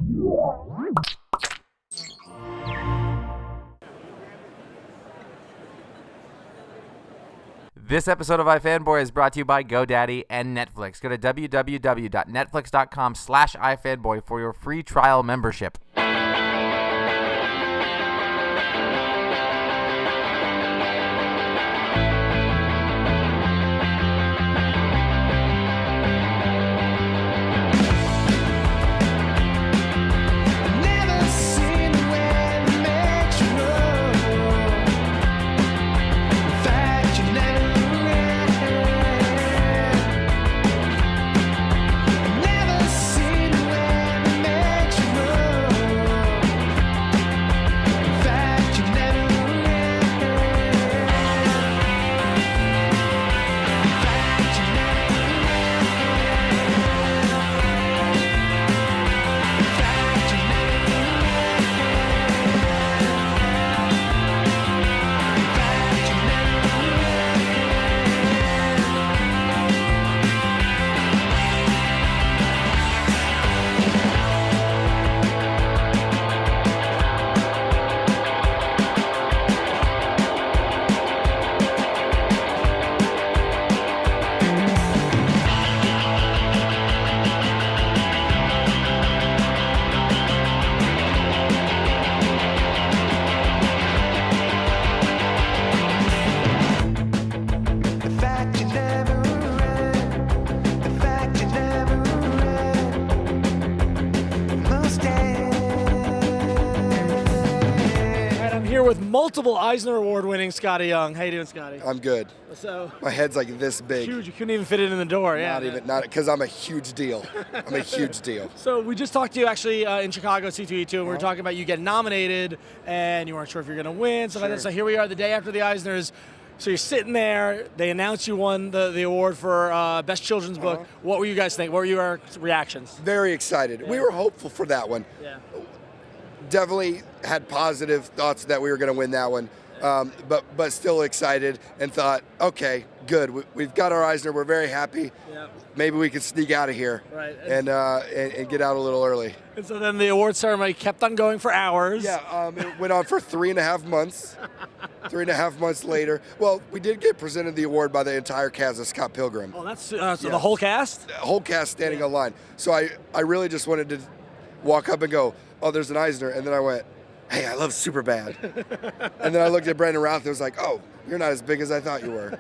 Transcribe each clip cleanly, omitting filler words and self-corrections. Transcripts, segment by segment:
This episode of iFanboy is brought to you by GoDaddy and Netflix. Go to www.netflix.com/iFanboy for your free trial membership. With multiple Eisner Award-winning Skottie Young. How you doing, Skottie? I'm good. So my head's like this big. Huge. You couldn't even fit it in the door. Not because I'm a huge deal. I'm a huge deal. So we just talked to you actually in Chicago, C2E2, and we were talking about you getting nominated, and you weren't sure if you're going to win, stuff like that. So here we are, the day after the Eisners. So you're sitting there. They announced you won the award for Best Children's Book. What were you guys think? What were your reactions? Very excited. We were hopeful for that one. Yeah. Definitely had positive thoughts that we were going to win that one, but still excited and thought, okay, good. We've got our Eisner. We're very happy. Yeah. Maybe we can sneak out of here and get out a little early. And so then the award ceremony kept on going for hours. Yeah, it went on for 3.5 months. 3.5 months later, well, we did get presented the award by the entire cast of Scott Pilgrim. Oh, that's so the whole cast? The whole cast standing on line. So I really just wanted to walk up and go, oh, there's an Eisner, and then I went, hey, I love Superbad. And then I looked at Brandon Routh and was like, oh, you're not as big as I thought you were.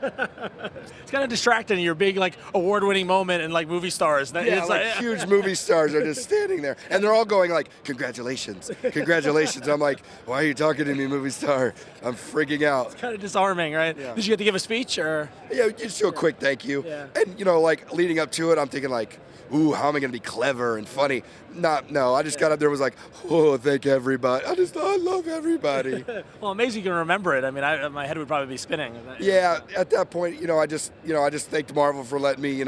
It's kind of distracting, your big like award-winning moment and like movie stars. Yeah, like huge movie stars are just standing there. And they're all going like, congratulations, congratulations. I'm like, why are you talking to me, movie star? I'm freaking out. It's kind of disarming, right? Yeah. Did you get to give a speech or? Yeah, just do a quick thank you. Yeah. And like leading up to it, I'm thinking like, ooh, how am I going to be clever and funny? No, I just got up there and was like, oh, thank everybody. I love everybody. Well, amazing you can remember it. I mean, my head would probably be spinning. Yeah, at that point, I just thanked Marvel for letting me,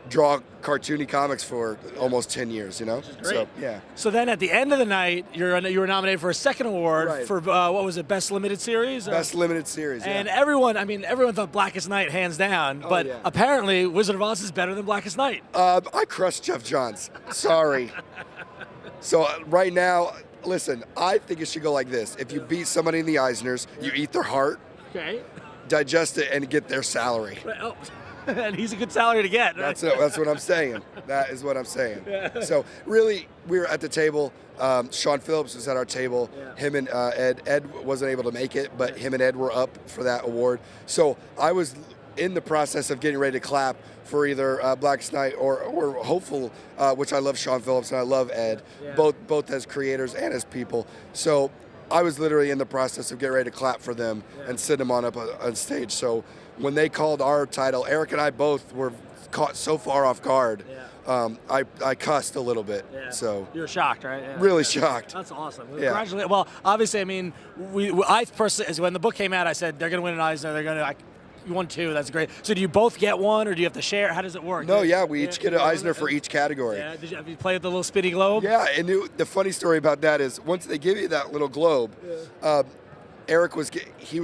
draw cartoony comics for almost 10 years, Great. So, yeah. So then at the end of the night, you were nominated for a second award for, what was it, Best Limited Series? Best Limited Series, yeah. And everyone thought Blackest Night, hands down, but apparently Wizard of Oz is better than Blackest Night. I crushed Jeff Johns. Sorry. So right now, listen, I think it should go like this. If you beat somebody in the Eisners, you eat their heart, digest it, and get their salary. Oh. And he's a good salary to get. Right? That's what I'm saying. That is what I'm saying. Yeah. So really, we were at the table. Sean Phillips was at our table. Yeah. Him and Ed. Ed wasn't able to make it, but him and Ed were up for that award. So I was in the process of getting ready to clap for either Blackest Night or Hopeful, which I love Sean Phillips and I love Ed, both as creators and as people. So I was literally in the process of getting ready to clap for them and send them on stage. So when they called our title, Eric and I both were caught so far off guard. I cussed a little bit. So you were shocked, right? Yeah. Really shocked. That's awesome. Congratulations. Well, obviously, I mean, I personally, when the book came out, I said they're going to win an Eisner. They're going to. You won 2. That's great. So do you both get one, or do you have to share? How does it work? No, we each get an Eisner for each category. Yeah. Have you played with the little spinny globe? Yeah, and the funny story about that is once they give you that little globe, Eric was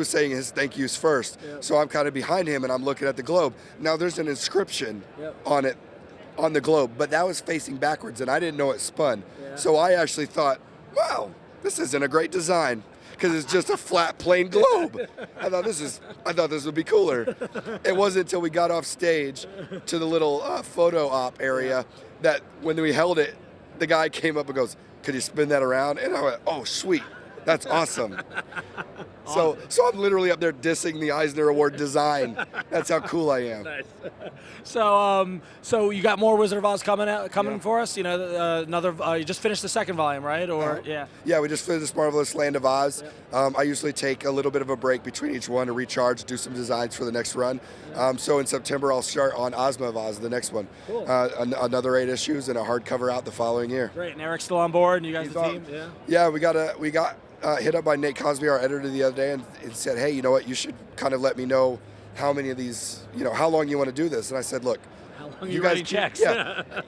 saying his thank yous first. So I'm kind of behind him and I'm looking at the globe. Now there's an inscription on it on the globe, but that was facing backwards, and I didn't know it spun. So I actually thought, wow, this isn't a great design, because it's just a flat, plain globe. I thought this would be cooler. It wasn't until we got off stage to the little photo op area that when we held it, the guy came up and goes, "Could you spin that around?" And I went, "Oh, sweet. That's awesome." So I'm literally up there dissing the Eisner Award design. That's how cool I am. Nice. So you got more Wizard of Oz coming for us. You know, another. You just finished the second volume, right? Or Yeah, we just finished Marvelous Land of Oz. I usually take a little bit of a break between each one to recharge, do some designs for the next run. So in September, I'll start on Ozma of Oz, the next one. Cool. Another 8 issues and a hardcover out the following year. Great. And Eric's still on board, and you guys, the team. Yeah, we got hit up by Nate Cosby, our editor, the other day, and said, "Hey, you know what? You should kind of let me know how many of these, how long you want to do this." And I said, "Look, how long you guys writing checks?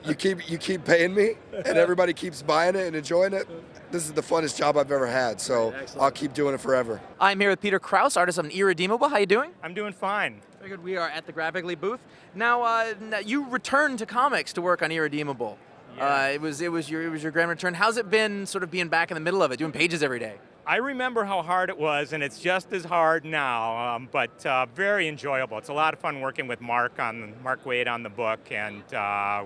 You keep paying me, and everybody keeps buying it and enjoying it. This is the funnest job I've ever had, so I'll keep doing it forever." I'm here with Peter Krause, artist of Irredeemable. How you doing? I'm doing fine. Very good. We are at the Graphically booth. Now, you returned to comics to work on Irredeemable. Yeah. It was your grand return. How's it been, sort of being back in the middle of it, doing pages every day? I remember how hard it was, and it's just as hard now, but very enjoyable. It's a lot of fun working with Mark Waid on the book, and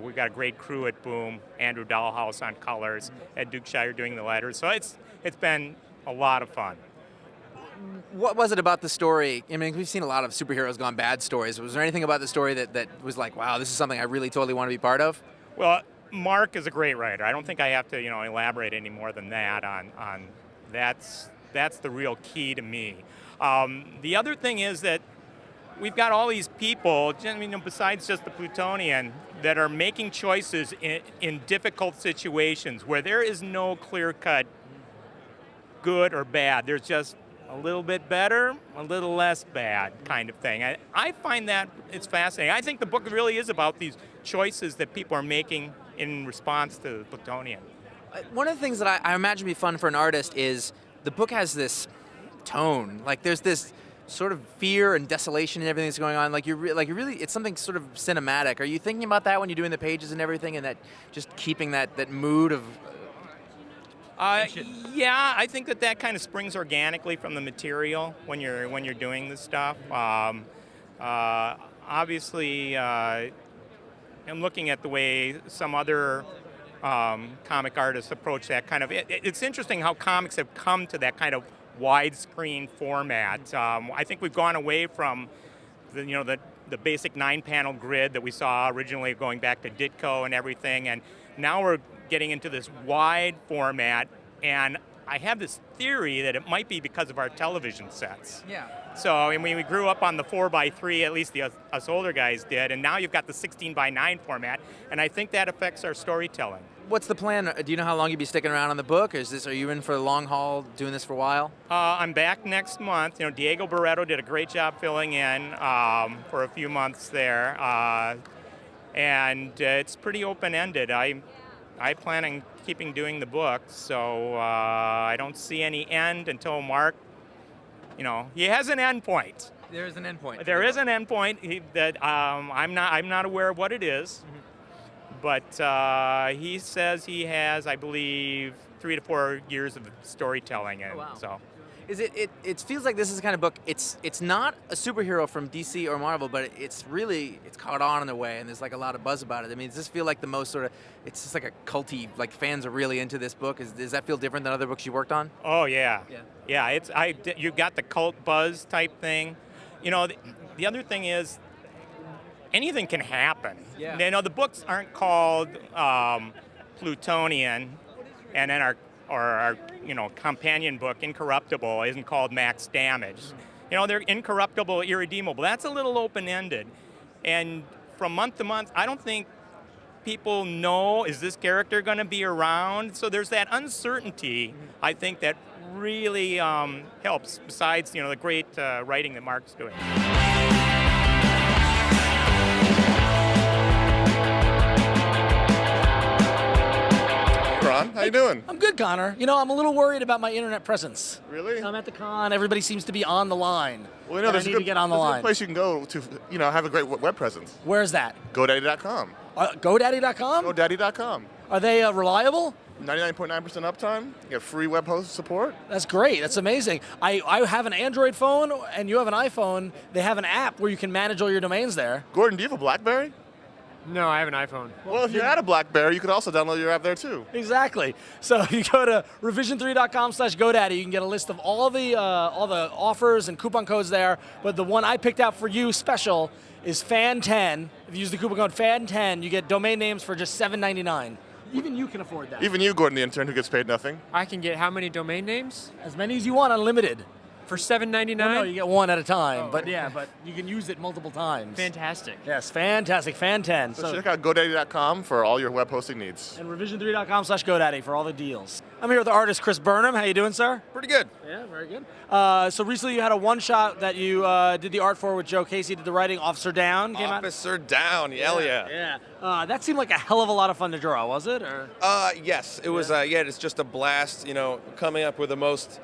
we've got a great crew at Boom, Andrew Dahlhaus on colors, Ed Dukeshire doing the letters, so it's been a lot of fun. What was it about the story? I mean, we've seen a lot of superheroes gone bad stories. Was there anything about the story that was like, wow, this is something I really totally want to be part of? Well, Mark is a great writer. I don't think I have to, elaborate any more than that on that's the real key to me. The other thing is that we've got all these people, besides just the Plutonian, that are making choices in difficult situations where there is no clear-cut good or bad. There's just a little bit better, a little less bad kind of thing. I find that it's fascinating. I think the book really is about these choices that people are making in response to the Plutonian. One of the things that I imagine would be fun for an artist is the book has this tone. Like there's this sort of fear and desolation and everything that's going on. Like you're really, it's something sort of cinematic. Are you thinking about that when you're doing the pages and everything, and that just keeping that mood of? Yeah, I think that kind of springs organically from the material when you're doing this stuff. Obviously, I'm looking at the way some other comic artists approach that kind of. It's interesting how comics have come to that kind of widescreen format. I think we've gone away from the basic 9-panel grid that we saw originally, going back to Ditko and everything, and now we're getting into this wide format, and I have this theory that it might be because of our television sets. Yeah. So, I mean, we grew up on the 4x3, at least us older guys did, and now you've got the 16:9 format, and I think that affects our storytelling. What's the plan? Do you know how long you'll be sticking around on the book? Are you in for the long haul, doing this for a while? I'm back next month. Diego Barreto did a great job filling in for a few months there, and it's pretty open-ended. I plan on keeping doing the book, so I don't see any end until Mark, he has an end point. There is an end point. There is an end point that I'm not aware of what it is, but he says he has, I believe, 3 to 4 years of storytelling, and so. It feels like this is the kind of book, it's not a superhero from DC or Marvel, but it's caught on in a way, and there's like a lot of buzz about it. I mean, does this feel like the most sort of, it's just like a culty, like fans are really into this book? Does that feel different than other books you worked on? Oh yeah. You got the cult buzz type thing. The other thing is, anything can happen. Yeah. The books aren't called Plutonian, and then our companion book, Incorruptible, isn't called Max Damage. They're Incorruptible, Irredeemable. That's a little open-ended. And from month to month, I don't think people know, is this character going to be around? So there's that uncertainty, I think, that really helps, besides, the great writing that Mark's doing. Sean. How you doing? I'm good, Connor. You know, I'm a little worried about my internet presence. Really? I'm at the con. Everybody seems to be on the line. Well, you know, there's I need to get on the there's a line. good place you can go to, you know, have a great web presence. Where's that? GoDaddy.com. GoDaddy.com? GoDaddy.com. Are they reliable? 99.9% uptime. You get free web host support. That's great. That's amazing. I have an Android phone, and you have an iPhone. They have an app where you can manage all your domains there. Gordon, do you have a BlackBerry? No, I have an iPhone. Well, if you had a BlackBerry, you could also download your app there too. Exactly. So you go to revision3.com/GoDaddy. You can get a list of all the offers and coupon codes there. But the one I picked out for you special is FAN10. If you use the coupon code FAN10, you get domain names for just $7.99. Even you can afford that. Even you, Gordon, the intern who gets paid nothing. I can get how many domain names? As many as you want, unlimited. For $7.99? Well, no, you get one at a time. Oh, but okay. yeah, but you can use it multiple times. Fantastic. Yes, fantastic. FAN10. So check out GoDaddy.com for all your web hosting needs. And revision3.com/GoDaddy for all the deals. I'm here with the artist Chris Burnham. How you doing, sir? Pretty good. Yeah, very good. So recently you had a one-shot that you did the art for with Joe Casey, did the writing. Officer Down came out. Officer Down, hell yeah. Yeah. That seemed like a hell of a lot of fun to draw, was it? Or? Yes, it was. It's just a blast. You know, coming up with the most,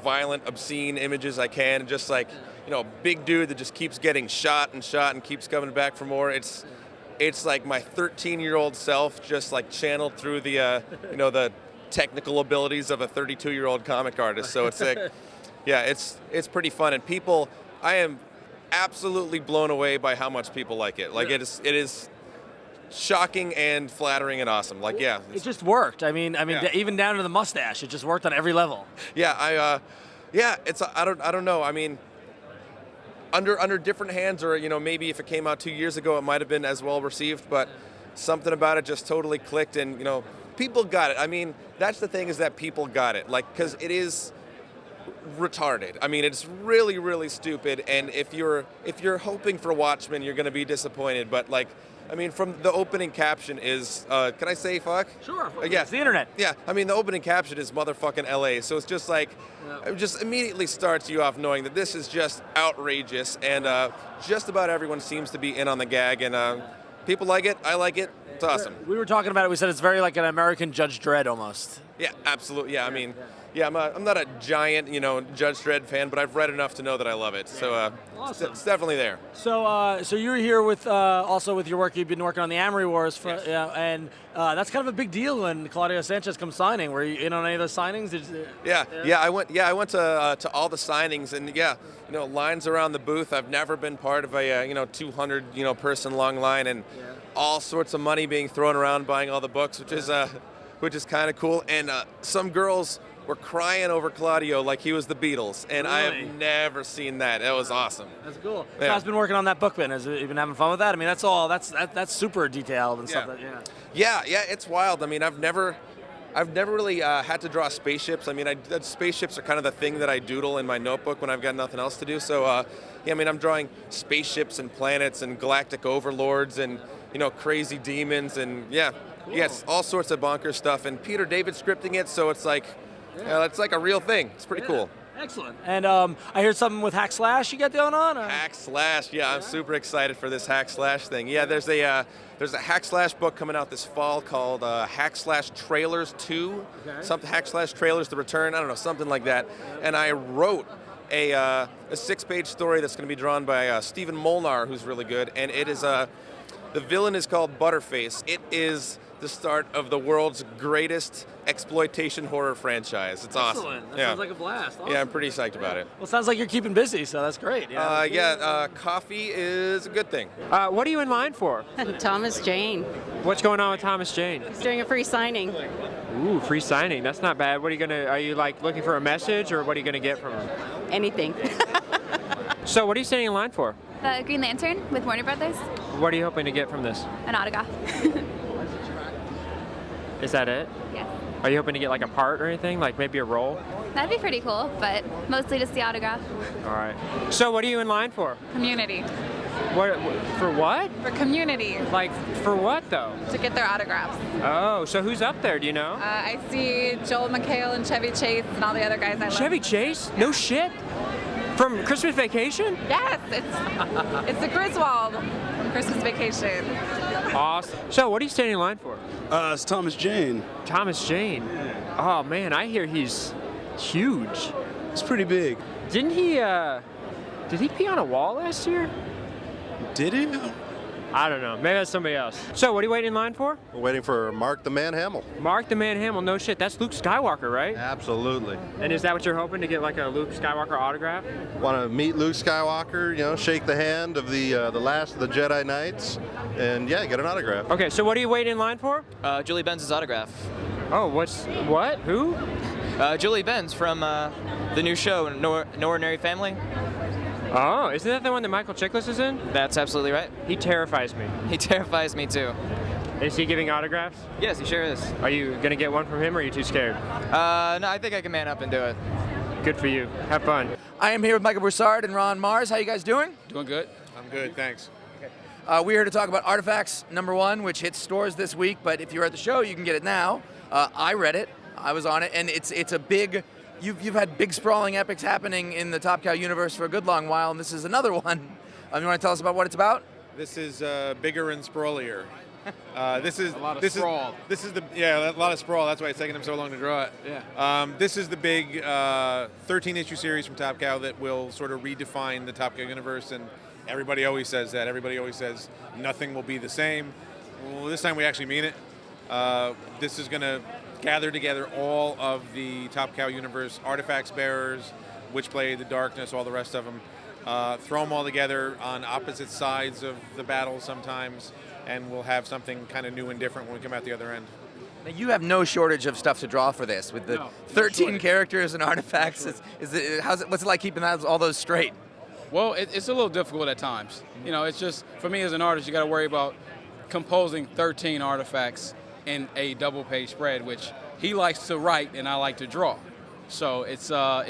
violent, obscene images I can, and just like, big dude that just keeps getting shot and keeps coming back for more. It's like my 13-year-old self just like channeled through the, the technical abilities of a 32-year-old comic artist. So it's like, yeah, it's pretty fun, and people, I am absolutely blown away by how much people like it. Like it is shocking and flattering and awesome. Like, yeah. It just worked. I mean, Yeah. even down to the mustache, it just worked on every level. Yeah, I don't know. I mean, under different hands, or maybe if it came out 2 years ago, it might have been as well received. But something about it just totally clicked, and people got it. I mean, that's the thing, is that people got it. Like, because it is retarded. I mean, it's really, really stupid. And if you're hoping for Watchmen, you're going to be disappointed. But like, I mean, from the opening caption is, can I say fuck? Sure. Yeah. It's the internet. Yeah, I mean, the opening caption is motherfucking LA, so it's just like, it just immediately starts you off knowing that this is just outrageous, and just about everyone seems to be in on the gag, and people like it, I like it, it's awesome. We were talking about it, we said it's very like an American Judge Dredd almost. Yeah, absolutely, yeah, I mean, yeah, I'm not a giant, Judge Dredd fan, but I've read enough to know that I love it, so Awesome. it's definitely there. So you're here with also with your work. You've been working on the Amory Wars, Yes. and that's kind of a big deal when Claudio Sanchez comes signing. Were you in on any of those signings? Yeah, I went to all the signings, and lines around the booth. I've never been part of a 200 person long line, and all sorts of money being thrown around buying all the books, which is kind of cool. And some girls were crying over Claudio like he was the Beatles, and I Really? have never seen that. That was awesome. That's cool. Yeah. How's been working on that book, Ben? Has you been having fun with that? I mean, that's super detailed and stuff. Yeah, it's wild. I mean, I've never really had to draw spaceships. I mean, spaceships are kind of the thing that I doodle in my notebook when I've got nothing else to do. So, I'm drawing spaceships and planets and galactic overlords and crazy demons and yes, all sorts of bonkers stuff. And Peter David scripting it, so it's like, it's like a real thing. It's pretty cool. Excellent. And I heard something with Hack Slash you got going on? Or? Hack Slash, I'm super excited for this Hack Slash thing. Yeah, there's a Hack Slash book coming out this fall called Hack Slash Trailers 2. Something Hack Slash Trailers The Return, I don't know, something like that. And I wrote a 6-page story that's going to be drawn by Stephen Molnar, who's really good. And it is the villain is called Butterface. It is the start of the world's greatest exploitation horror franchise. It's awesome. Excellent. That sounds like a blast. Awesome. Yeah, I'm pretty psyched about it. Well, it sounds like you're keeping busy, so that's great. Coffee is a good thing. What are you in line for? Thomas Jane. What's going on with Thomas Jane? He's doing a free signing. Ooh, free signing. That's not bad. Are you like looking for a message, or what are you gonna get from him? Anything. So what are you standing in line for? The Green Lantern with Warner Brothers. What are you hoping to get from this? An autograph. Is that it? Yeah. Are you hoping to get like a part or anything? Like maybe a role? That'd be pretty cool, but mostly just the autograph. All right. So what are you in line for? Community. What for what? For community. Like for what though? To get their autographs. Oh, so who's up there? Do you know? I see Joel McHale and Chevy Chase and all the other guys I love. Chevy Chase? No shit. From Christmas Vacation? Yes, it's the Griswold from Christmas Vacation. Awesome. So what are you standing in line for? It's Thomas Jane. Thomas Jane. Oh man, I hear he's huge. It's pretty big. Didn't he? Did he pee on a wall last year? Did he? I don't know. Maybe that's somebody else. So, what are you waiting in line for? We're waiting for Mark the Man Hamill. Mark the Man Hamill. No shit. That's Luke Skywalker, right? Absolutely. And is that what you're hoping to get, like a Luke Skywalker autograph? Want to meet Luke Skywalker? You know, shake the hand of the last of the Jedi Knights, and yeah, get an autograph. Okay. So, what are you waiting in line for? Julie Benz's autograph. Oh, what? Who? Julie Benz from the new show, No Ordinary Family. Oh, isn't that the one that Michael Chiklis is in? That's absolutely right. He terrifies me. He terrifies me too. Is he giving autographs? Yes, he sure is. Are you gonna get one from him, or are you too scared? No, I think I can man up and do it. Good for you. Have fun. I am here with Michael Broussard and Ron Mars. How you guys doing? Doing good. I'm good, thanks. We're here to talk about Artifacts #1, which hits stores this week, but if you're at the show, you can get it now. I read it. I was on it, and it's a big... You've had big sprawling epics happening in the Top Cow universe for a good long while, and this is another one. You want to tell us about what it's about? This is bigger and sprawlier. This is a lot of sprawl. This is a lot of sprawl. That's why it's taking them so long to draw it. Yeah. This is the big 13-issue series from Top Cow that will sort of redefine the Top Cow universe, and everybody always says that. Everybody always says nothing will be the same. Well, this time we actually mean it. This is going to gather together all of the Top Cow universe artifacts bearers, Witchblade, the Darkness, all the rest of them. Throw them all together on opposite sides of the battle sometimes, and we'll have something kind of new and different when we come out the other end. Now, you have no shortage of stuff to draw for this, with the 13 characters and artifacts. What's it like keeping all those straight? Well, it's a little difficult at times. You know, it's just, for me as an artist, you got to worry about composing 13 artifacts in a double-page spread, which he likes to write and I like to draw. So it's a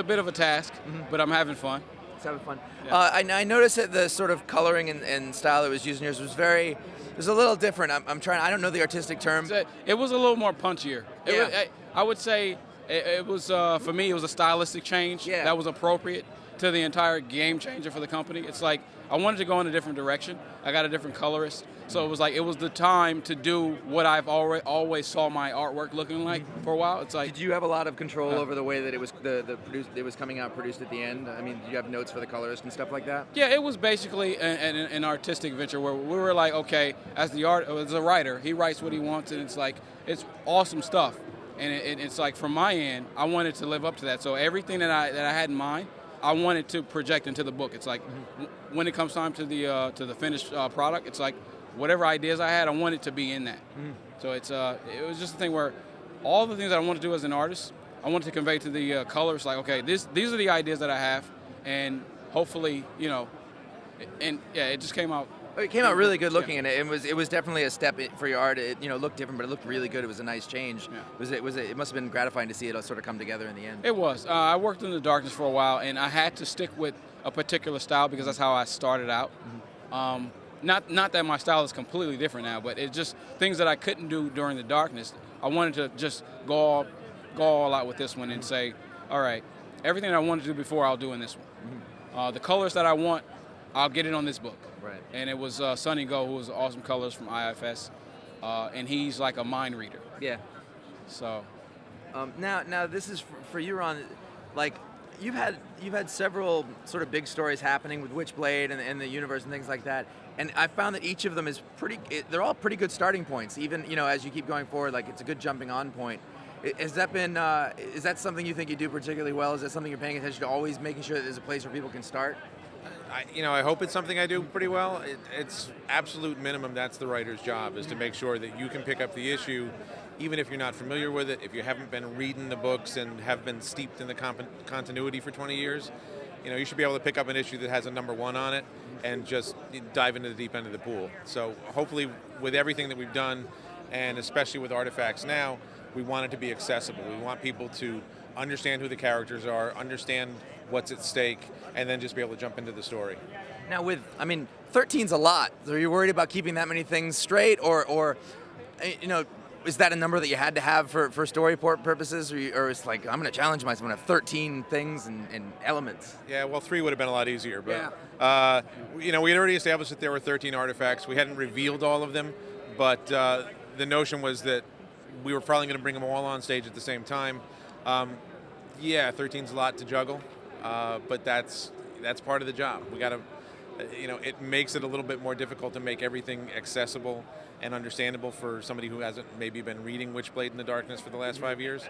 bit of a task, but I'm having fun. It's having fun. Yeah. I noticed that the sort of coloring and style that was used in yours was it was a little different. I don't know the artistic term. It was a little more punchier. Yeah. I would say it was, for me, it was a stylistic change that was appropriate to the entire game changer for the company. It's like, I wanted to go in a different direction. I got a different colorist. So it was the time to do what I've always saw my artwork looking like for a while. It's like, did you have a lot of control over the way that it was it was coming out produced at the end? I mean, did you have notes for the colorist and stuff like that? Yeah, it was basically an artistic venture where we were like, okay, as a writer, he writes what he wants, and it's like, it's awesome stuff. And it's like, from my end, I wanted to live up to that. So everything that I had in mind, I wanted to project into the book. It's like, when it comes time to the finished product, it's like, whatever ideas I had, I wanted to be in that. So it was just a thing where all the things that I wanted to do as an artist, I wanted to convey to the colors, like, okay, these are the ideas that I have, and hopefully, you know, and yeah, it just came out. It came out really good looking, and it was definitely a step for your art. It looked different, but it looked really good. It was a nice change. Yeah. It must have been gratifying to see it all sort of come together in the end. It was. I worked in the Darkness for a while, and I had to stick with a particular style because that's how I started out. Not that my style is completely different now, but it's just things that I couldn't do during the Darkness. I wanted to just go all out with this one and say, all right, everything I wanted to do before, I'll do in this one. The colors that I want, I'll get it on this book. Right. And it was Sonny Go, who was awesome colors from IFS, and he's like a mind reader. Yeah. So. Now this is for you, Ron. Like, you've had several sort of big stories happening with Witchblade and the universe and things like that. And I found that each of them is they're all pretty good starting points. Even, as you keep going forward, like, it's a good jumping on point. Has that been, is that something you think you do particularly well? Is that something you're paying attention to, always making sure that there's a place where people can start? I hope it's something I do pretty well. It's absolute minimum. That's the writer's job, is to make sure that you can pick up the issue, even if you're not familiar with it, if you haven't been reading the books and have been steeped in the continuity for 20 years. You should be able to pick up an issue that has a #1 on it and just dive into the deep end of the pool. So hopefully, with everything that we've done, and especially with Artifacts now, we want it to be accessible. We want people to understand who the characters are, understand what's at stake, and then just be able to jump into the story. Now 13's a lot. Are you worried about keeping that many things straight, or is that a number that you had to have for story purposes, or it's like, I'm going to challenge myself and have 13 things and elements? Yeah, well, 3 would have been a lot easier, but we had already established that there were 13 artifacts. We hadn't revealed all of them, but the notion was that we were probably going to bring them all on stage at the same time. Yeah, 13's a lot to juggle, but that's part of the job. We got to, it makes it a little bit more difficult to make everything accessible and understandable for somebody who hasn't maybe been reading Witchblade in the Darkness for the last 5 years.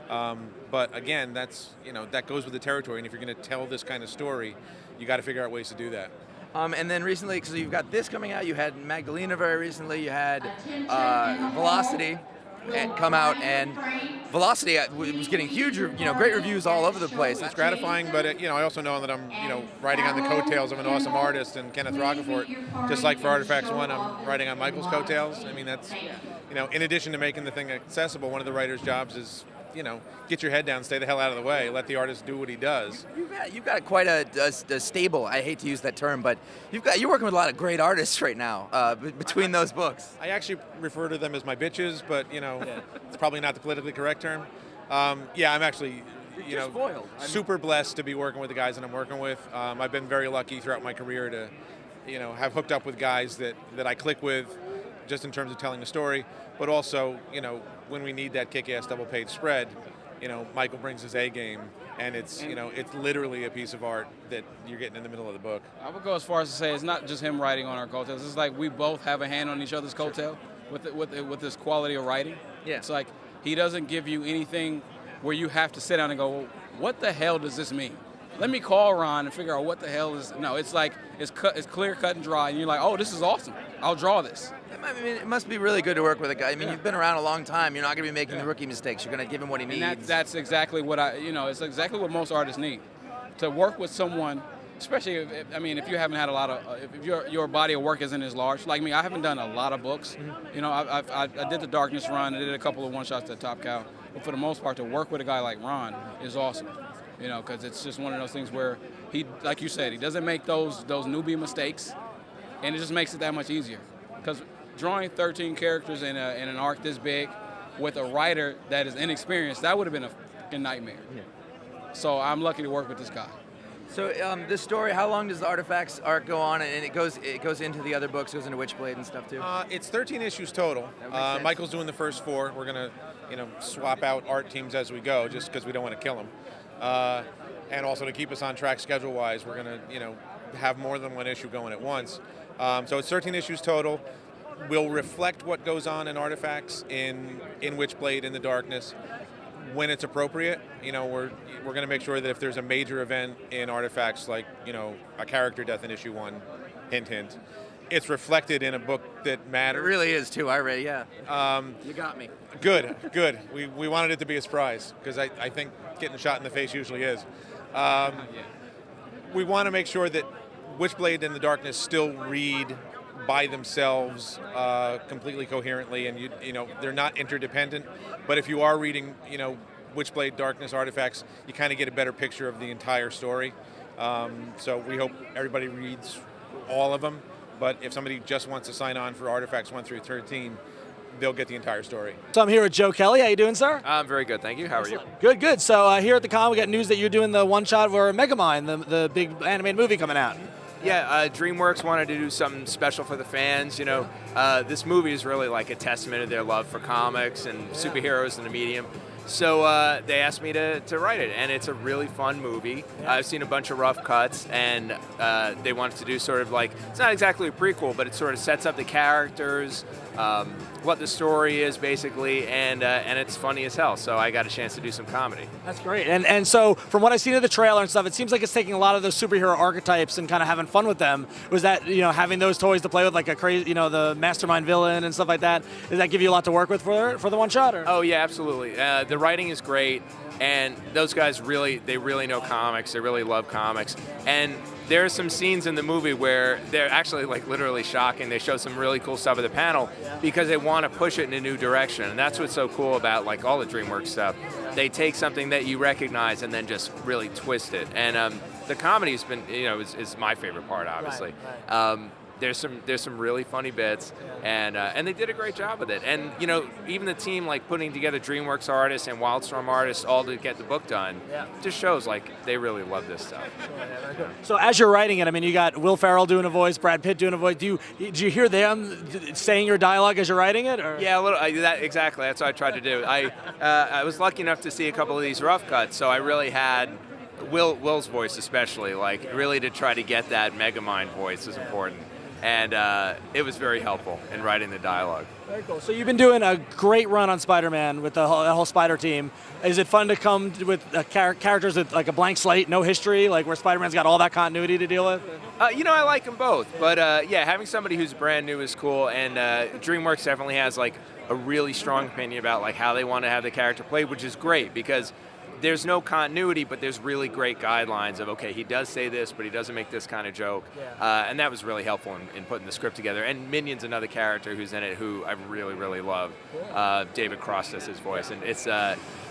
But again, that's that goes with the territory. And if you're going to tell this kind of story, you got to figure out ways to do that. And then recently, because you've got this coming out, you had Magdalena very recently, you had Velocity come out, and Velocity was getting huge, great reviews all over the place. It's gratifying, but I also know that I'm, riding on the coattails of an awesome artist and Kenneth Rocafort. Just like for Artifacts 1, I'm riding on Michael's coattails. I mean, that's, in addition to making the thing accessible, one of the writer's jobs is, get your head down, stay the hell out of the way, let the artist do what he does. You've got quite a stable. I hate to use that term, but you're working with a lot of great artists right now between those books. I actually refer to them as my bitches, but it's probably not the politically correct term. Yeah, I'm actually super blessed to be working with the guys that I'm working with. I've been very lucky throughout my career to have hooked up with guys that I click with, just in terms of telling the story, but also when we need that kick-ass double-page spread, Michael brings his A game, and it's it's literally a piece of art that you're getting in the middle of the book. I would go as far as to say it's not just him writing on our coattails. It's like we both have a hand on each other's coattail with this quality of writing. Yeah. It's like he doesn't give you anything where you have to sit down and go, well, what the hell does this mean? Let me call Ron and figure out what the hell is. No, it's like it's clear, cut, and dry, and you're like, oh, this is awesome. I'll draw this. I mean, it must be really good to work with a guy. I mean, you've been around a long time. You're not going to be making the rookie mistakes. You're going to give him what he needs. And that's exactly what it's exactly what most artists need. To work with someone, especially if you haven't had a lot of, if your body of work isn't as large. Like me, I haven't done a lot of books. I did the Darkness run. I did a couple of one-shots at Top Cow. But for the most part, to work with a guy like Ron is awesome. Because it's just one of those things where he, like you said, he doesn't make those newbie mistakes, and it just makes it that much easier. Because drawing 13 characters in an arc this big with a writer that is inexperienced, that would have been a fucking nightmare. Yeah. So I'm lucky to work with this guy. So this story, how long does the Artifacts arc go on? And it goes into the other books, goes into Witchblade and stuff too? It's 13 issues total. Michael's doing the first 4. We're going to swap out art teams as we go, just because we don't want to kill them. And also to keep us on track schedule-wise, we're going to have more than one issue going at once. So it's 13 issues total. We'll reflect what goes on in Artifacts in Witchblade in the Darkness when it's appropriate. We're going to make sure that if there's a major event in Artifacts, like a character death in issue 1, hint hint, it's reflected in a book that matters. It really is too. I read, yeah. You got me. Good. We wanted it to be a surprise because I think getting shot in the face usually is. We want to make sure that Witchblade and the Darkness still read by themselves completely coherently, and they're not interdependent. But if you are reading Witchblade, Darkness, Artifacts, you kind of get a better picture of the entire story. So we hope everybody reads all of them. But if somebody just wants to sign on for Artifacts 1 through 13, they'll get the entire story. So I'm here with Joe Kelly. How you doing, sir? I'm very good, thank you. How are you? Good. So here at the con, we got news that you're doing the one-shot for Megamind, the big animated movie coming out. Yeah, DreamWorks wanted to do something special for the fans. This movie is really like a testament of their love for comics and superheroes in the medium. So they asked me to write it, and it's a really fun movie. I've seen a bunch of rough cuts, and they wanted to do sort of like, it's not exactly a prequel, but it sort of sets up the characters, what the story is basically, and it's funny as hell. So I got a chance to do some comedy. That's great. And so from what I've seen of the trailer and stuff, it seems like it's taking a lot of those superhero archetypes and kind of having fun with them. Was that having those toys to play with, like a crazy the mastermind villain and stuff like that? Does that give you a lot to work with for the one shot? Or? Oh yeah, absolutely. The writing is great, and those guys really know comics. They really love comics, and there are some scenes in the movie where they're actually like literally shocking. They show some really cool stuff at the panel because they want to push it in a new direction, and that's what's so cool about like all the DreamWorks stuff. They take something that you recognize and then just really twist it. And the comedy's been, is my favorite part, obviously. Right. there's some really funny bits, and they did a great job with it. And you know, even the team like putting together DreamWorks artists and Wildstorm artists all to get the book done, just shows like they really love this stuff. So as you're writing it, I mean, you got Will Ferrell doing a voice, Brad Pitt doing a voice. Do you hear them saying your dialogue as you're writing it? Or? Yeah, a little. Exactly. That's what I tried to do. I was lucky enough to see a couple of these rough cuts, so I really had Will's voice especially, like really to try to get that Megamind voice is important. And it was very helpful in writing the dialogue. Very cool. So you've been doing a great run on Spider-Man with the whole Spider team. Is it fun to come with characters with like a blank slate, no history, like where Spider-Man's got all that continuity to deal with? You know, I like them both, but yeah, having somebody who's brand new is cool. And DreamWorks definitely has like a really strong opinion about like how they want to have the character played, which is great because there's no continuity, but there's really great guidelines of, okay, he does say this, but he doesn't make this kind of joke. And that was really helpful in putting the script together. And Minion's another character who's in it who I really, really love. David Krause does his voice. And it's,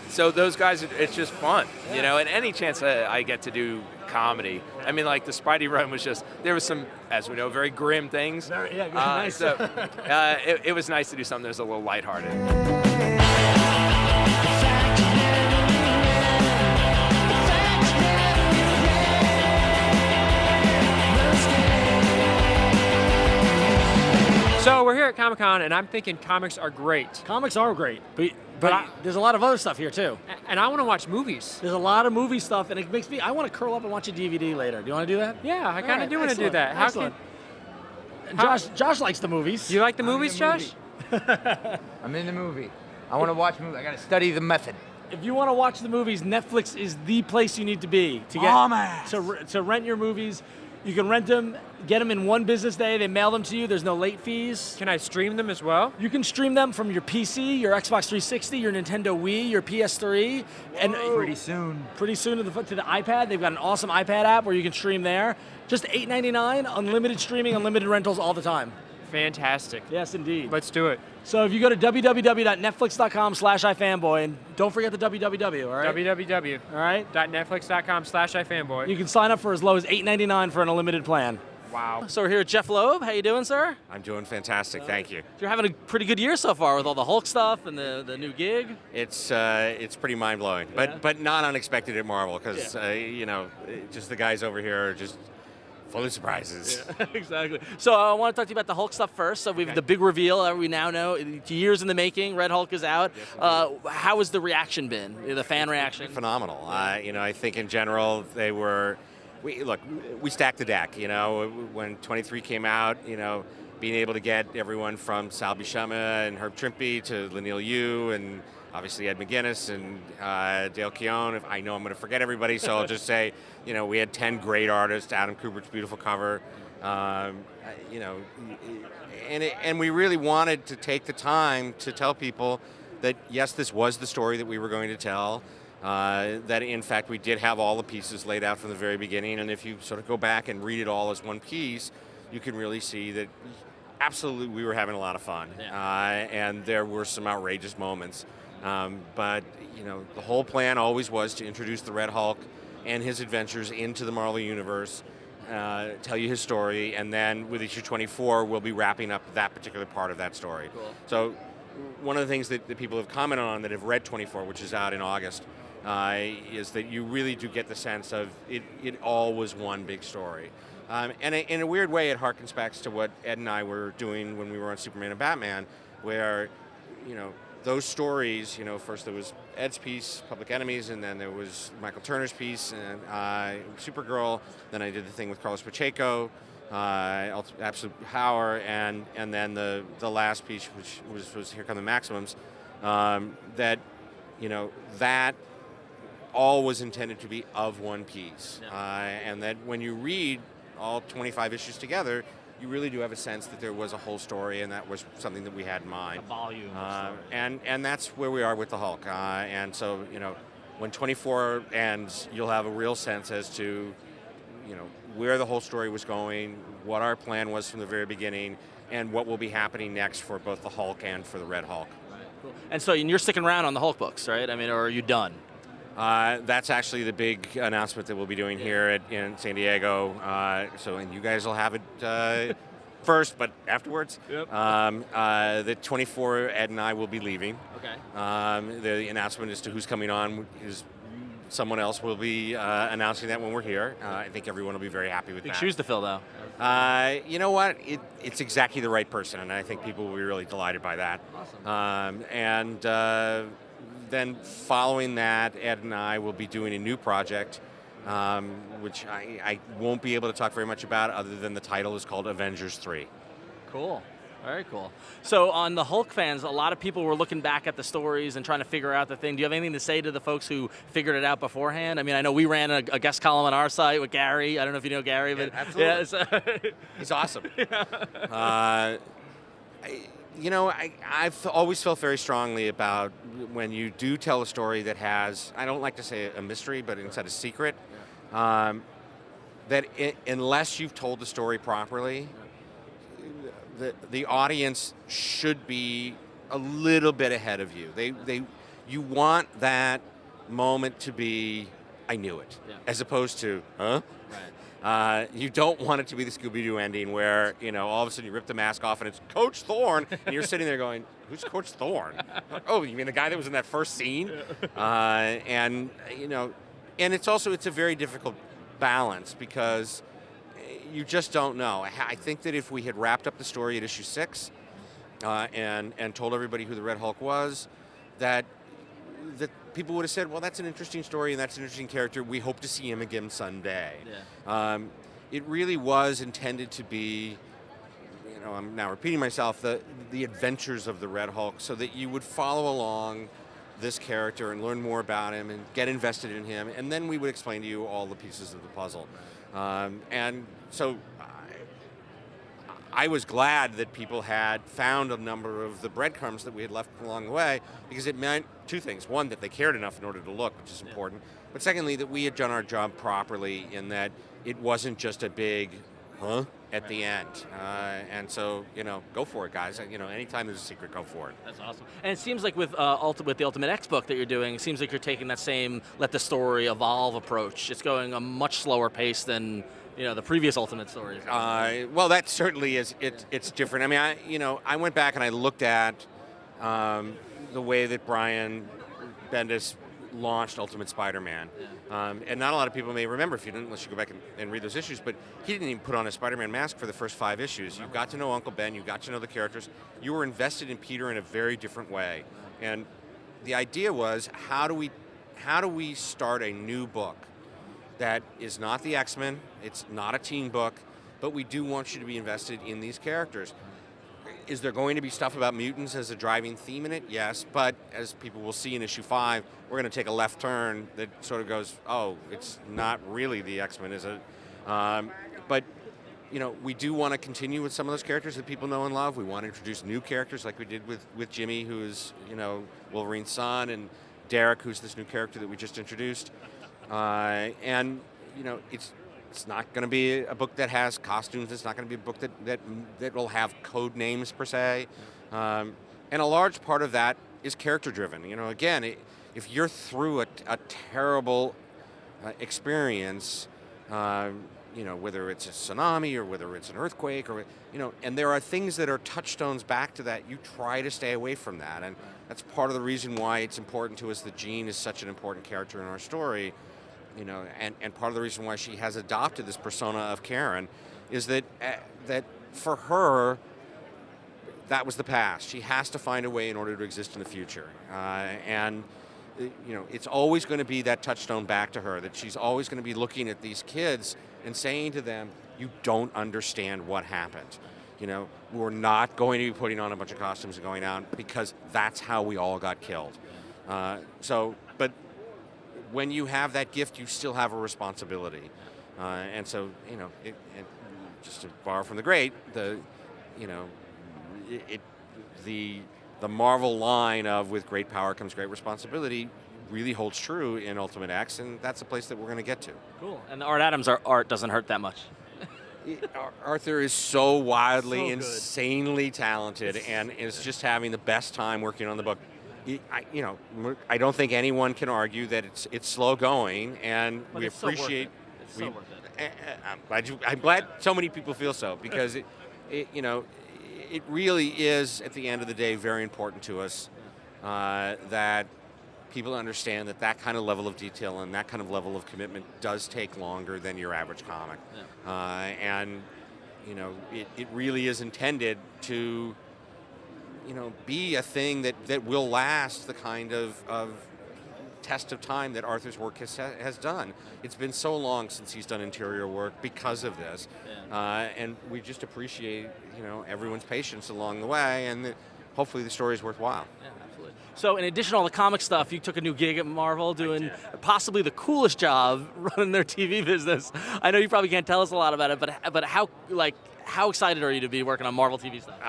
so those guys, it's just fun, you know, and any chance I get to do comedy. I mean, like the Spidey run was just, there was some, as we know, very grim things. Nice. So it was nice to do something that was a little lighthearted. So we're here at Comic-Con, and I'm thinking comics are great. Comics are great, but there's a lot of other stuff here too. And I want to watch movies. There's a lot of movie stuff, and it makes me, I want to curl up and watch a DVD later. Do you want to do that? Yeah, I kind of do want to do that. Excellent. Josh likes the movies. You like the movies, Josh? I'm in the movie. I want to watch movies. I got to study the method. If you want to watch the movies, Netflix is the place you need to be to get to rent your movies. You can rent them, get them in one business day. They mail them to you. There's no late fees. Can I stream them as well? You can stream them from your PC, your Xbox 360, your Nintendo Wii, your PS3, and pretty soon to the iPad. They've got an awesome iPad app where you can stream there. Just $8.99, unlimited streaming, unlimited rentals all the time. Fantastic. Yes, indeed. Let's do it. So if you go to www.netflix.com/iFanboy, and don't forget the www, all right? www. All right? .netflix.com/iFanboy. You can sign up for as low as $8.99 for an unlimited plan. Wow. So we're here with Jeff Loeb. How you doing, sir? I'm doing fantastic, thank you. You're having a pretty good year so far with all the Hulk stuff and the new gig. It's pretty mind-blowing, but not unexpected at Marvel, because you know, just the guys over here are just full of surprises. Yeah, exactly. So I want to talk to you about the Hulk stuff first. So we've the big reveal. We now know, years in the making, Red Hulk is out. How has the reaction been, the fan reaction? Phenomenal. You know, I think in general they were, we stacked the deck, you know, when 23 came out, you know, being able to get everyone from Sal Buscema and Herb Trimpe to Leinil Yu and obviously Ed McGuinness and Dale Keown. I know I'm going to forget everybody, so I'll just say, you know, we had 10 great artists, Adam Kubert's beautiful cover, you know, and we really wanted to take the time to tell people that, yes, this was the story that we were going to tell, that in fact we did have all the pieces laid out from the very beginning, and if you sort of go back and read it all as one piece, you can really see that absolutely we were having a lot of fun, and there were some outrageous moments. But you know, the whole plan always was to introduce the Red Hulk and his adventures into the Marvel Universe, tell you his story, and then with issue 24, we'll be wrapping up that particular part of that story. Cool. So one of the things that people have commented on that have read 24, which is out in August, is that you really do get the sense of it all was one big story. And in a weird way, it harkens back to what Ed and I were doing when we were on Superman and Batman, where, you know, those stories, you know, first there was Ed's piece, Public Enemies, and then there was Michael Turner's piece, and Supergirl. Then I did the thing with Carlos Pacheco, Absolute Power, and then the last piece, which was Here Come the Maximums. That, you know, that all was intended to be of one piece, and that when you read all 25 issues together, you really do have a sense that there was a whole story, and that was something that we had in mind. A volume. And that's where we are with the Hulk. And so, you know, when 24 ends, you'll have a real sense as to, you know, where the whole story was going, what our plan was from the very beginning, and what will be happening next for both the Hulk and for the Red Hulk. Right, cool. And so you're sticking around on the Hulk books, right? I mean, or are you done? That's actually the big announcement that we'll be doing here in San Diego. And you guys will have it first, but afterwards. Yep. The 24, Ed and I will be leaving. Okay. The announcement as to who's coming on is someone else will be announcing that when we're here. I think everyone will be very happy with Big that. shoes to fill, though. You know what? It's exactly the right person, and I think people will be really delighted by that. Awesome. Then following that, Ed and I will be doing a new project, which I won't be able to talk very much about other than the title is called Avengers 3. Cool. Very cool. So on the Hulk fans, a lot of people were looking back at the stories and trying to figure out the thing. Do you have anything to say to the folks who figured it out beforehand? I mean, I know we ran a guest column on our site with Gary. I don't know if you know Gary, but absolutely. He's awesome. I've always felt very strongly about when you do tell a story that has, I don't like to say a mystery, but instead a secret, that unless you've told the story properly, the audience should be a little bit ahead of you. You want that moment to be, I knew it, as opposed to, huh? Right. You don't want it to be the Scooby-Doo ending where, all of a sudden you rip the mask off and it's Coach Thorne, and you're sitting there going, who's Coach Thorne? Oh, you mean the guy that was in that first scene? And it's a very difficult balance because you just don't know. I think that if we had wrapped up the story at issue 6 and told everybody who the Red Hulk was, that people would have said, well, that's an interesting story and that's an interesting character. We hope to see him again someday. Yeah. It really was intended to be, I'm now repeating myself, the adventures of the Red Hulk, so that you would follow along this character and learn more about him and get invested in him, and then we would explain to you all the pieces of the puzzle. And so I was glad that people had found a number of the breadcrumbs that we had left along the way, because it meant two things. One, that they cared enough in order to look, which is important. But secondly, that we had done our job properly in that it wasn't just a big, huh, at the end. And so, go for it, guys. Anytime there's a secret, go for it. That's awesome. And it seems like with the Ultimate X book that you're doing, it seems like you're taking that same let the story evolve approach. It's going a much slower pace than the previous Ultimate stories. Well, that certainly is. It's different. I mean, I went back and I looked at the way that Brian Bendis launched Ultimate Spider-Man. And not a lot of people may remember unless you go back and read those issues, but he didn't even put on a Spider-Man mask for the first 5 issues. You got to know Uncle Ben, you got to know the characters, you were invested in Peter in a very different way. And the idea was, how do we start a new book that is not the X-Men, it's not a teen book, but we do want you to be invested in these characters. Is there going to be stuff about mutants as a driving theme in it? Yes, but as people will see in issue 5, we're going to take a left turn that sort of goes, oh, it's not really the X-Men, is it? But we do want to continue with some of those characters that people know and love. We want to introduce new characters like we did with Jimmy, who's Wolverine's son, and Derek, who's this new character that we just introduced. And it's not going to be a book that has costumes. It's not going to be a book that will have code names per se. And a large part of that is character driven. Again, if you're through a terrible experience, whether it's a tsunami or whether it's an earthquake, or and there are things that are touchstones back to that, you try to stay away from that. And that's part of the reason why it's important to us that Jean is such an important character in our story. And part of the reason why she has adopted this persona of Karen is that for her, that was the past. She has to find a way in order to exist in the future. And it's always going to be that touchstone back to her, that she's always going to be looking at these kids and saying to them, you don't understand what happened. We're not going to be putting on a bunch of costumes and going out, because that's how we all got killed. But when you have that gift, you still have a responsibility. And so, just to borrow from the great, the Marvel line of with great power comes great responsibility really holds true in Ultimate X, and that's a place that we're going to get to. Cool. And Art Adams' art doesn't hurt that much. Arthur is so wildly, So insanely talented, and is just having the best time working on the book. I don't think anyone can argue that it's slow going, and But we it's so worth appreciate. it. It's so worth it. I'm glad so many people feel so, because it really is, at the end of the day, very important to us that people understand that kind of level of detail and that kind of level of commitment does take longer than your average comic. And it really is intended to be a thing that will last the kind of test of time that Arthur's work has done. It's been so long since he's done interior work because of this, and we just appreciate everyone's patience along the way, and hopefully the story is worthwhile. Yeah, absolutely. So in addition to all the comic stuff, you took a new gig at Marvel doing possibly the coolest job running their TV business. I know you probably can't tell us a lot about it, but how excited are you to be working on Marvel TV stuff?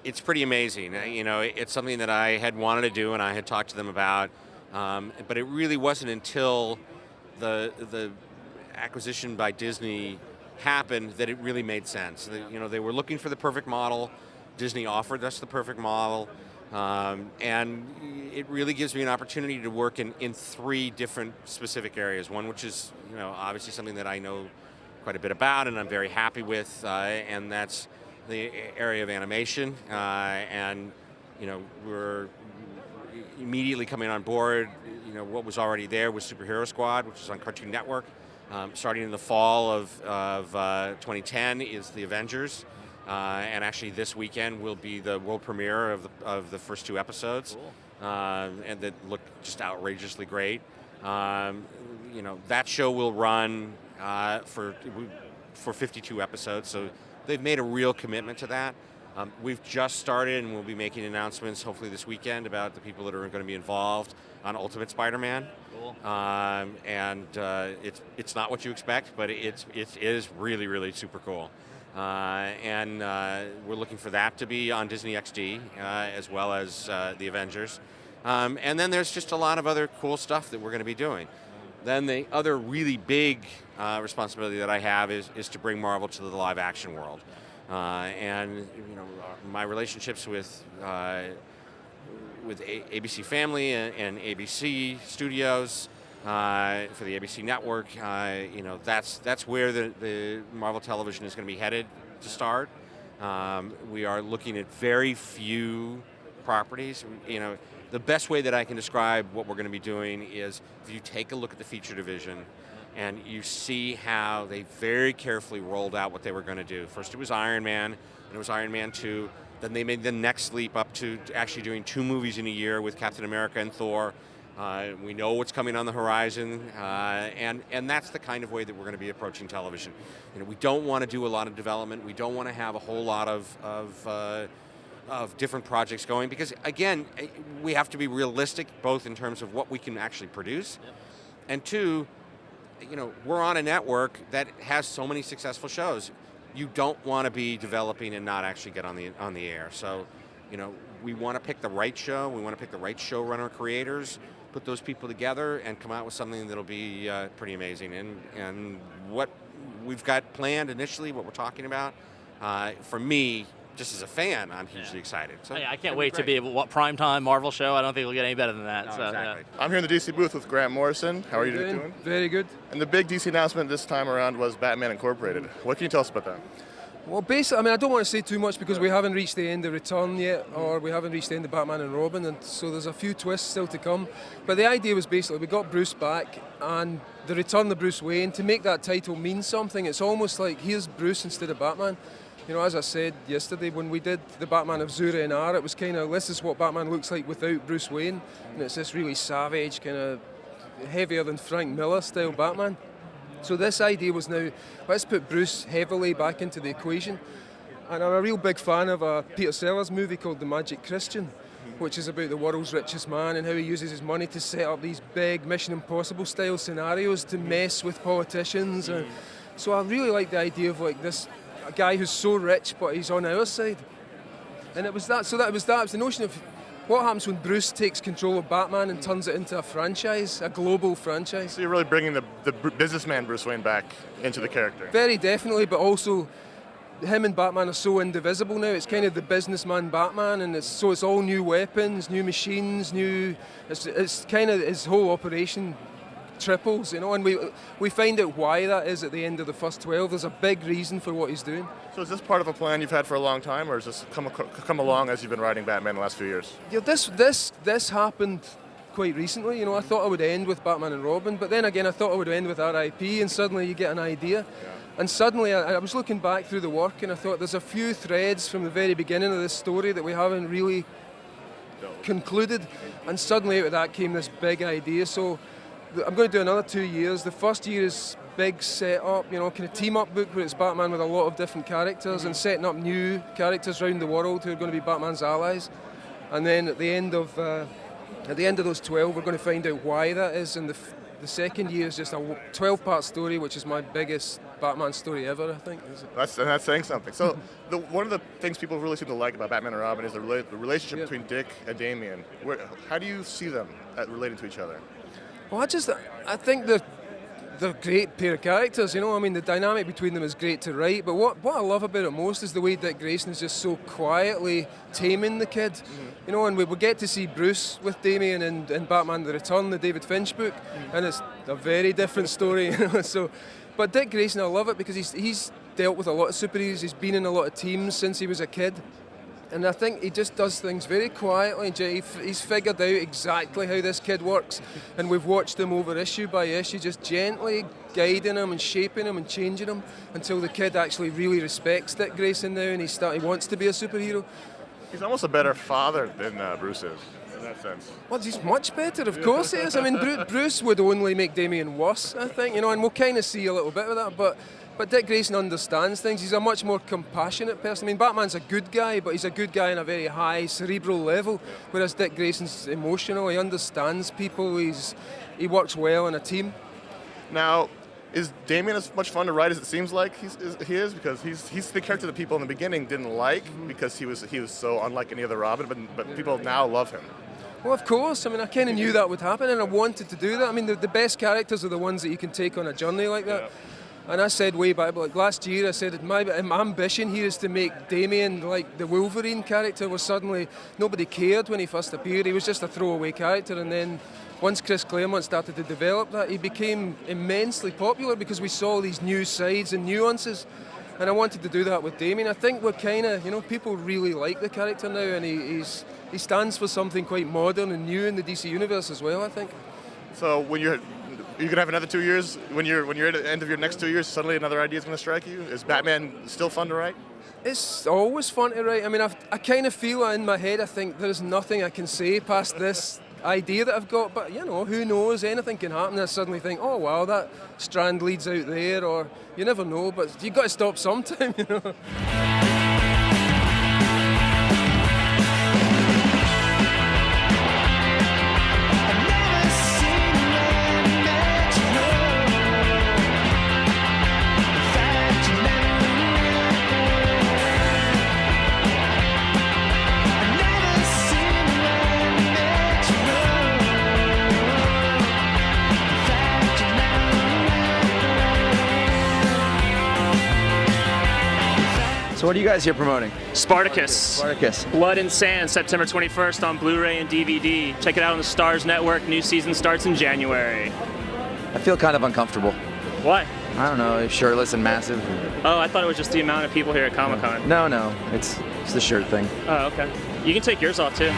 It's pretty amazing. It's something that I had wanted to do and I had talked to them about, but it really wasn't until the acquisition by Disney happened that it really made sense. They were looking for the perfect model. Disney offered us the perfect model, and it really gives me an opportunity to work in 3 different specific areas. One which is obviously something that I know quite a bit about and I'm very happy with, and that's the area of animation. And we're immediately coming on board. What was already there was Superhero Squad, which is on Cartoon Network. Starting in the fall of 2010 is the Avengers. And actually this weekend will be the world premiere of the first 2 episodes. Cool. And that look just outrageously great. That show will run for 52 episodes, so they've made a real commitment to that. We've just started, and we'll be making announcements hopefully this weekend about the people that are going to be involved on Ultimate Spider-Man. Cool. And it's not what you expect, but it is really, really super cool. And we're looking for that to be on Disney XD, as well as the Avengers. And then there's just a lot of other cool stuff that we're going to be doing. Then the other really big responsibility that I have is to bring Marvel to the live action world. And my relationships with ABC Family and ABC Studios for the ABC network, that's where the Marvel television is going to be headed to start. We are looking at very few properties. The best way that I can describe what we're going to be doing is if you take a look at the feature division and you see how they very carefully rolled out what they were going to do. First it was Iron Man, and it was Iron Man 2. Then they made the next leap up to actually doing 2 movies in a year with Captain America and Thor. We know what's coming on the horizon, and that's the kind of way that we're going to be approaching television. We don't want to do a lot of development. We don't want to have a whole lot of different projects going, because again, we have to be realistic both in terms of what we can actually produce, and 2, we're on a network that has so many successful shows. You don't want to be developing and not actually get on the air. So, we want to pick the right show. We want to pick the right showrunner creators, put those people together, and come out with something that'll be pretty amazing. And what we've got planned initially, what we're talking about, for me, just as a fan, I'm hugely excited. So I can't wait to be able, primetime Marvel show? I don't think it'll get any better than that. No, so, exactly. I'm here in the DC booth with Grant Morrison. How are you doing? Very good. And the big DC announcement this time around was Batman Incorporated. What can you tell us about that? Well, basically, I don't want to say too much because we haven't reached the end of Return yet, or we haven't reached the end of Batman and Robin, and so there's a few twists still to come. But the idea was basically we got Bruce back, and the return of Bruce Wayne, to make that title mean something, it's almost like here's Bruce instead of Batman. As I said yesterday, when we did the Batman of Zura and R, it was kind of, this is what Batman looks like without Bruce Wayne, and it's this really savage, kind of heavier than Frank Miller style Batman. So this idea was now, let's put Bruce heavily back into the equation. And I'm a real big fan of a Peter Sellers movie called The Magic Christian, which is about the world's richest man and how he uses his money to set up these big Mission Impossible style scenarios to mess with politicians. And so I really like the idea of like this, a guy who's so rich but he's on our side. And it was that, so that was the notion of what happens when Bruce takes control of Batman and turns it into a franchise, a global franchise. So you're really bringing the businessman Bruce Wayne back into the character. Very definitely, but also him and Batman are so indivisible now. It's kind of the businessman Batman, and it's all new weapons, new machines, it's kind of his whole operation triples, you know, and we find out why that is at the end of the first 12. There's a big reason for what he's doing. So is this part of a plan you've had for a long time, or has this come along as you've been writing Batman the last few years? Yeah, this happened quite recently. You know, I thought I would end with Batman and Robin, but then again I thought I would end with RIP, and suddenly you get an idea. Yeah. And suddenly I was looking back through the work and I thought there's a few threads from the very beginning of this story that we haven't really concluded, and suddenly out of that came this big idea. So I'm going to do another 2 years. The first year is big setup, you know, kind of team-up book where it's Batman with a lot of different characters and setting up new characters around the world who are going to be Batman's allies. And then at the end of those 12, we're going to find out why that is. And the second year is just a 12-part story, which is my biggest Batman story ever, I think. That's saying something. So one of the things people really seem to like about Batman and Robin is the relationship between Dick and Damian. How do you see them relating to each other? Well, I think they're a great pair of characters, you know. I mean, the dynamic between them is great to write, but what I love about it most is the way Dick Grayson is just so quietly taming the kid. You know, and we get to see Bruce with Damian in Batman The Return, the David Finch book, and it's a very different story, you know. So, but Dick Grayson, I love it because he's dealt with a lot of superheroes, he's been in a lot of teams since he was a kid. And I think he just does things very quietly. He's figured out exactly how this kid works. And we've watched him over issue by issue, just gently guiding him and shaping him and changing him until the kid actually really respects Dick Grayson now and he wants to be a superhero. He's almost a better father than Bruce is, in that sense. Well, he's much better, of course he is. I mean, Bruce would only make Damian worse, I think, you know, and we'll kind of see a little bit of that. But Dick Grayson understands things. He's a much more compassionate person. I mean, Batman's a good guy, but he's a good guy on a very high cerebral level, whereas Dick Grayson's emotional. He understands people. He works well in a team. Now, is Damian as much fun to write as it seems like he is? Because he's the character that people in the beginning didn't like because he was so unlike any other Robin, but people now love him. Well, of course. I mean, I kind of knew that would happen, and I wanted to do that. I mean, the best characters are the ones that you can take on a journey like that. Yeah. And I said way back, like last year, I said my ambition here is to make Damian like the Wolverine character, where suddenly nobody cared when he first appeared. He was just a throwaway character, and then once Chris Claremont started to develop that, he became immensely popular because we saw these new sides and nuances. And I wanted to do that with Damian. I think we're kind of, you know, people really like the character now, and he stands for something quite modern and new in the DC universe as well, I think. So when you're going to have another 2 years, when you're at the end of your next 2 years, suddenly another idea is going to strike you? Is Batman still fun to write? It's always fun to write. I mean, I kind of feel in my head, I think there's nothing I can say past this idea that I've got, but you know, who knows, anything can happen. I suddenly think, oh wow, that strand leads out there, or you never know, but you've got to stop sometime, you know. So what are you guys here promoting? Spartacus. Blood and Sand, September 21st on Blu-ray and DVD. Check it out on the Starz Network. New season starts in January. I feel kind of uncomfortable. Why? I don't know, shirtless and massive. Oh, I thought it was just the amount of people here at Comic-Con. No, it's the shirt thing. Oh, okay. You can take yours off too.